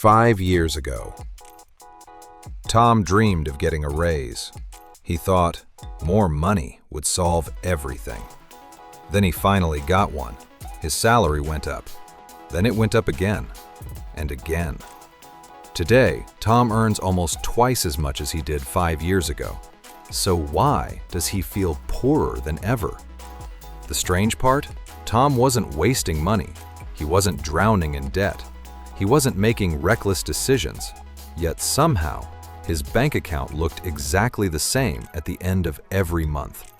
5 years ago, Tom dreamed of getting a raise. He thought more money would solve everything. Then he finally got one. His salary went up. Then it went up again and again. Today, Tom earns almost twice as much as he did 5 years ago. So why does he feel poorer than ever? The strange part? Tom wasn't wasting money. He wasn't drowning in debt. He wasn't making reckless decisions. Yet somehow, his bank account looked exactly the same at the end of every month.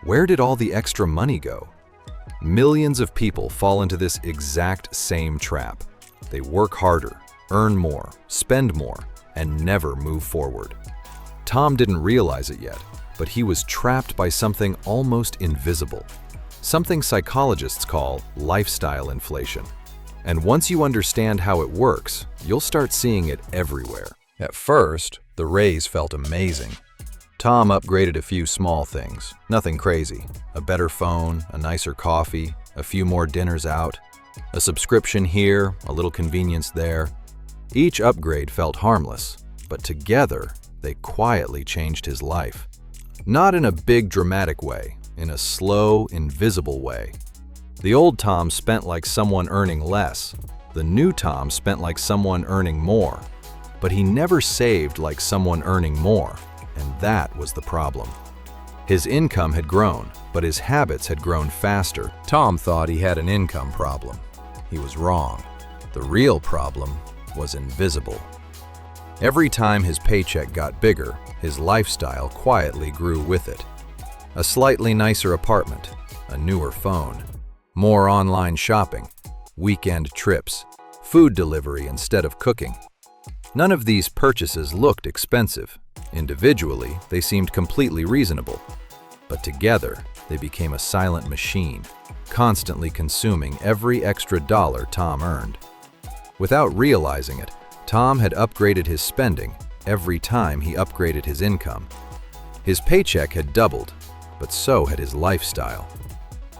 Where did all the extra money go? Millions of people fall into this exact same trap. They work harder, earn more, spend more, and never move forward. Tom didn't realize it yet, but he was trapped by something almost invisible, something psychologists call lifestyle inflation. And once you understand how it works, you'll start seeing it everywhere. At first, the raise felt amazing. Tom upgraded a few small things, nothing crazy. A better phone, a nicer coffee, a few more dinners out, a subscription here, a little convenience there. Each upgrade felt harmless, but together, they quietly changed his life. Not in a big dramatic way, in a slow, invisible way. The old Tom spent like someone earning less. The new Tom spent like someone earning more. But he never saved like someone earning more, and that was the problem. His income had grown, but his habits had grown faster. Tom thought he had an income problem. He was wrong. The real problem was invisible. Every time his paycheck got bigger, his lifestyle quietly grew with it. A slightly nicer apartment, a newer phone, more online shopping, weekend trips, food delivery instead of cooking. None of these purchases looked expensive. Individually, they seemed completely reasonable. But together, they became a silent machine, constantly consuming every extra dollar Tom earned. Without realizing it, Tom had upgraded his spending every time he upgraded his income. His paycheck had doubled, but so had his lifestyle.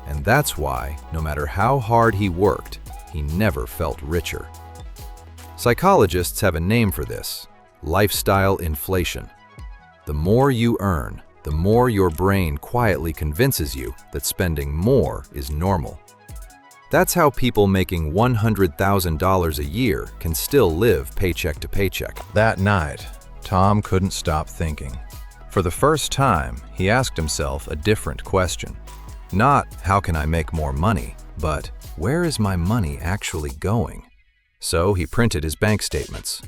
And that's why, no matter how hard he worked, he never felt richer. Psychologists have a name for this: lifestyle inflation. The more you earn, the more your brain quietly convinces you that spending more is normal. That's how people making $100,000 a year can still live paycheck to paycheck. That night, Tom couldn't stop thinking. For the first time, he asked himself a different question. Not, how can I make more money, but where is my money actually going? So he printed his bank statements.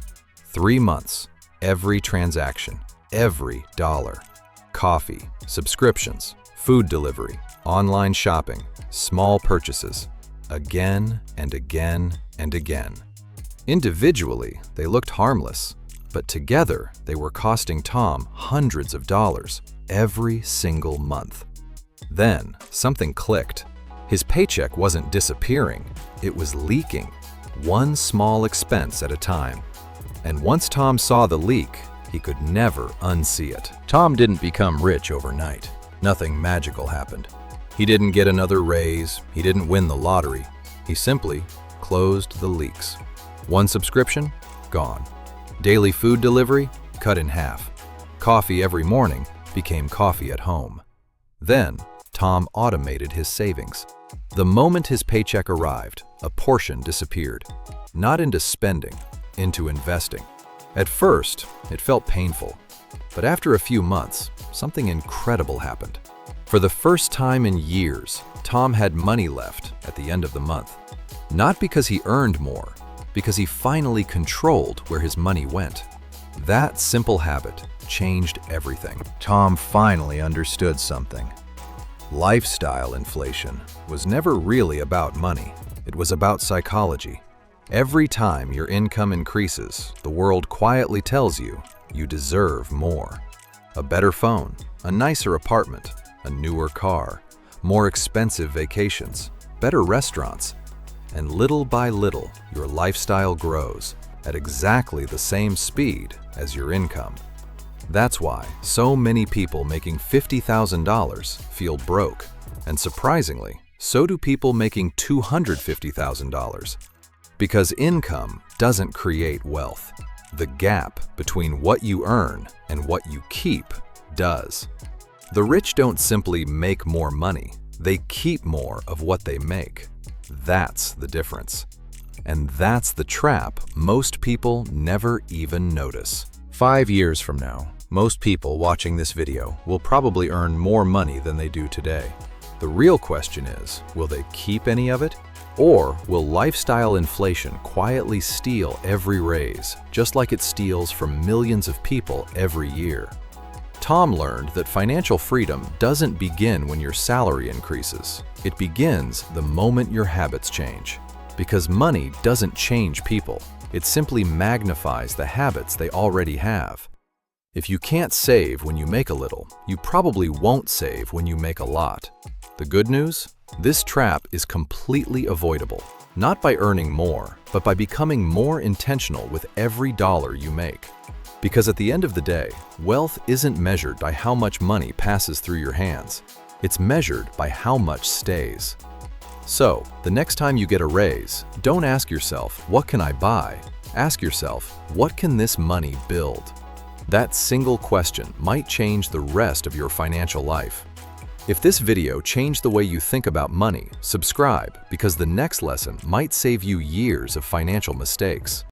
3 months, every transaction, every dollar. Coffee, subscriptions, food delivery, online shopping, small purchases. Again and again and again. Individually, they looked harmless, but together they were costing Tom hundreds of dollars every single month. Then something clicked. His paycheck wasn't disappearing, it was leaking, one small expense at a time. And once Tom saw the leak, he could never unsee it. Tom didn't become rich overnight. Nothing magical happened. He didn't get another raise, he didn't win the lottery. He simply closed the leaks. One subscription? Gone. Daily food delivery? Cut in half. Coffee every morning became coffee at home. Then, Tom automated his savings. The moment his paycheck arrived, a portion disappeared. Not into spending, into investing. At first, it felt painful. But after a few months, something incredible happened. For the first time in years, Tom had money left at the end of the month. Not because he earned more, because he finally controlled where his money went. That simple habit changed everything. Tom finally understood something. Lifestyle inflation was never really about money. It was about psychology. Every time your income increases, the world quietly tells you you deserve more. A better phone, a nicer apartment, a newer car, more expensive vacations, better restaurants. And little by little, your lifestyle grows at exactly the same speed as your income. That's why so many people making $50,000 feel broke. And surprisingly, so do people making $250,000. Because income doesn't create wealth. The gap between what you earn and what you keep does. The rich don't simply make more money, they keep more of what they make. That's the difference. And that's the trap most people never even notice. 5 years from now, most people watching this video will probably earn more money than they do today. The real question is, will they keep any of it? Or will lifestyle inflation quietly steal every raise, just like it steals from millions of people every year? Tom learned that financial freedom doesn't begin when your salary increases. It begins the moment your habits change. Because money doesn't change people, it simply magnifies the habits they already have. If you can't save when you make a little, you probably won't save when you make a lot. The good news? This trap is completely avoidable, not by earning more, but by becoming more intentional with every dollar you make. Because at the end of the day, wealth isn't measured by how much money passes through your hands. It's measured by how much stays. So, the next time you get a raise, don't ask yourself, what can I buy? Ask yourself, what can this money build? That single question might change the rest of your financial life. If this video changed the way you think about money, subscribe because the next lesson might save you years of financial mistakes.